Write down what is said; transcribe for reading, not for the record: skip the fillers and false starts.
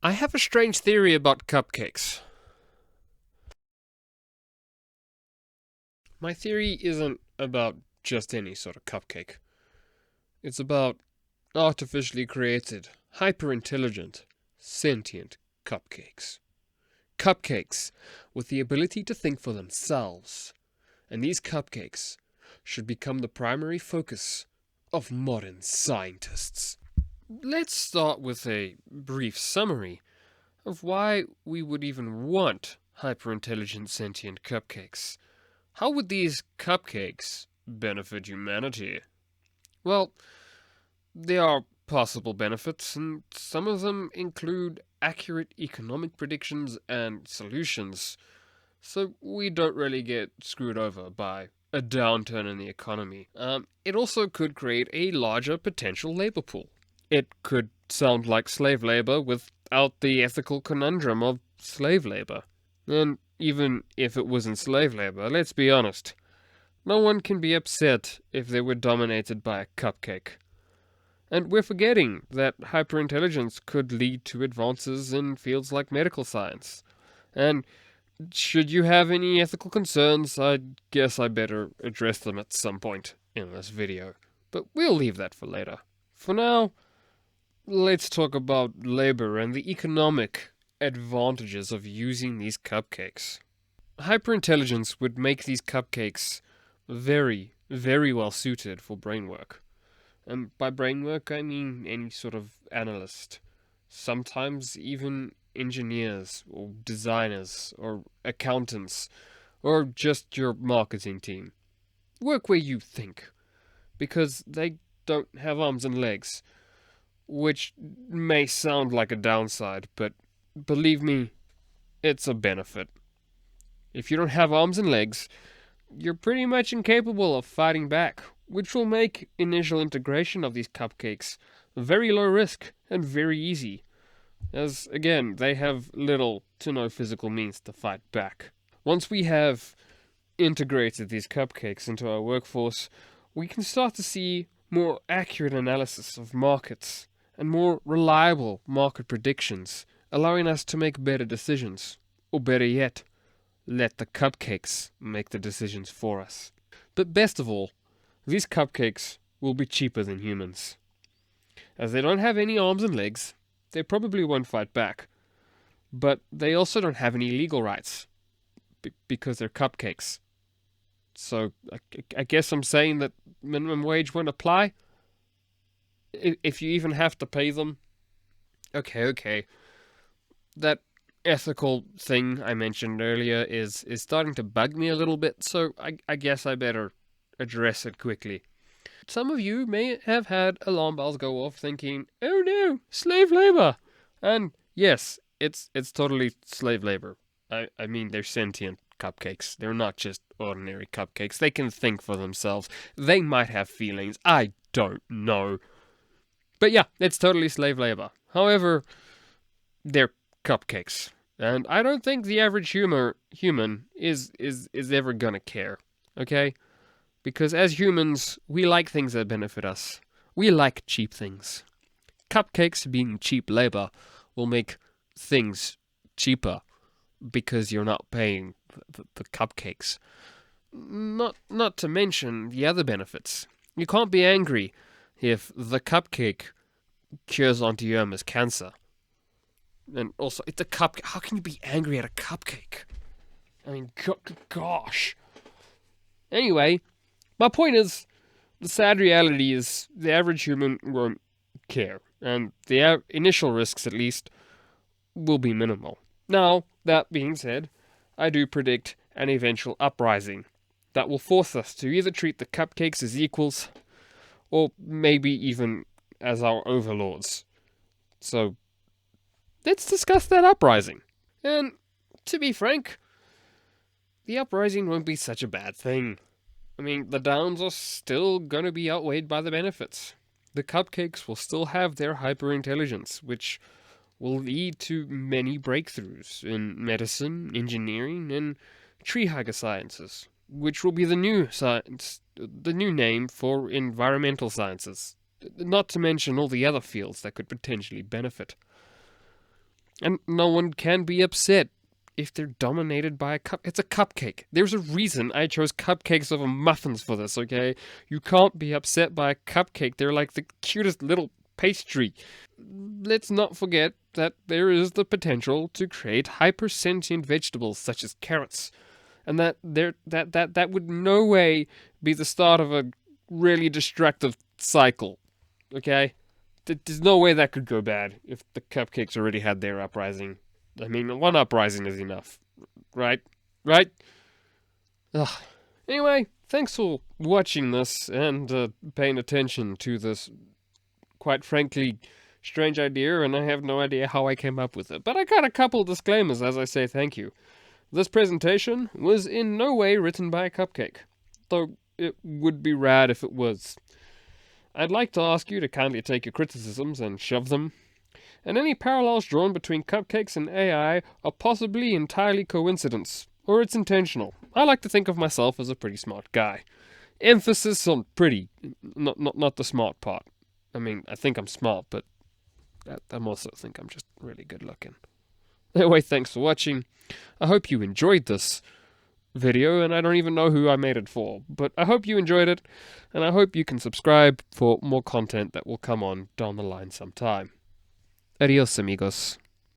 I have a strange theory about cupcakes. My theory isn't about just any sort of cupcake. It's about artificially created, hyper-intelligent, sentient cupcakes. Cupcakes with the ability to think for themselves. And these cupcakes should become the primary focus of modern scientists. Let's start with a brief summary of why we would even want hyper-intelligent sentient cupcakes. How would these cupcakes benefit humanity? Well, there are possible benefits, and some of them include accurate economic predictions and solutions, so we don't really get screwed over by a downturn in the economy. It also could create a larger potential labor pool. It could sound like slave labor without the ethical conundrum of slave labor. And even if it wasn't slave labor, let's be honest, no one can be upset if they were dominated by a cupcake. And we're forgetting that hyperintelligence could lead to advances in fields like medical science. And should you have any ethical concerns, I guess I better address them at some point in this video. But we'll leave that for later. For now, let's talk about labor and the economic advantages of using these cupcakes. Hyperintelligence would make these cupcakes very, very well suited for brain work. And by brain work, I mean any sort of analyst. Sometimes even engineers, or designers, or accountants, or just your marketing team. Work where you think. Because they don't have arms and legs. Which may sound like a downside, but believe me, it's a benefit. If you don't have arms and legs, you're pretty much incapable of fighting back, which will make initial integration of these cupcakes very low risk and very easy, as again, they have little to no physical means to fight back. Once we have integrated these cupcakes into our workforce, we can start to see more accurate analysis of markets and more reliable market predictions, allowing us to make better decisions. Or better yet, let the cupcakes make the decisions for us. But best of all, these cupcakes will be cheaper than humans. As they don't have any arms and legs, they probably won't fight back. But they also don't have any legal rights, because they're cupcakes. So I guess I'm saying that minimum wage won't apply. If you even have to pay them. Okay. That ethical thing I mentioned earlier is starting to bug me a little bit, so I guess I better address it quickly. Some of you may have had alarm bells go off thinking, oh no, slave labor! And yes, it's totally slave labor. I mean, they're sentient cupcakes. They're not just ordinary cupcakes. They can think for themselves. They might have feelings. I don't know. But yeah, it's totally slave labor. However, they're cupcakes. And I don't think the average human is ever gonna care. Okay? Because as humans, we like things that benefit us. We like cheap things. Cupcakes being cheap labor will make things cheaper because you're not paying the cupcakes. Not to mention the other benefits. You can't be angry if the cupcake cures Auntie Irma's cancer. And also, it's a cupcake. How can you be angry at a cupcake? I mean, gosh. Anyway, my point is, the sad reality is the average human won't care. And the initial risks, at least, will be minimal. Now, that being said, I do predict an eventual uprising that will force us to either treat the cupcakes as equals, or maybe even as our overlords. So, let's discuss that uprising. And, to be frank, the uprising won't be such a bad thing. I mean, the downs are still going to be outweighed by the benefits. The cupcakes will still have their hyper-intelligence, which will lead to many breakthroughs in medicine, engineering, and tree hugger sciences, which will be the new science, the new name for environmental sciences, not to mention all the other fields that could potentially benefit. And no one can be upset if they're dominated by a cup. It's a cupcake. There's a reason I chose cupcakes over muffins for this, okay? You can't be upset by a cupcake. They're like the cutest little pastry. Let's not forget that there is the potential to create hyper-sentient vegetables such as carrots. And that would no way be the start of a really destructive cycle, okay? There's no way that could go bad if the cupcakes already had their uprising. I mean, one uprising is enough, right? Right? Ugh. Anyway, thanks for watching this and paying attention to this, quite frankly, strange idea, and I have no idea how I came up with it. But I got a couple disclaimers as I say thank you. This presentation was in no way written by a cupcake, though it would be rad if it was. I'd like to ask you to kindly take your criticisms and shove them. And any parallels drawn between cupcakes and AI are possibly entirely coincidence, or it's intentional. I like to think of myself as a pretty smart guy. Emphasis on pretty, not the smart part. I mean, I think I'm smart, but I also think I'm just really good looking. Anyway, thanks for watching. I hope you enjoyed this video, and I don't even know who I made it for, but I hope you enjoyed it, and I hope you can subscribe for more content that will come on down the line sometime. Adios, amigos.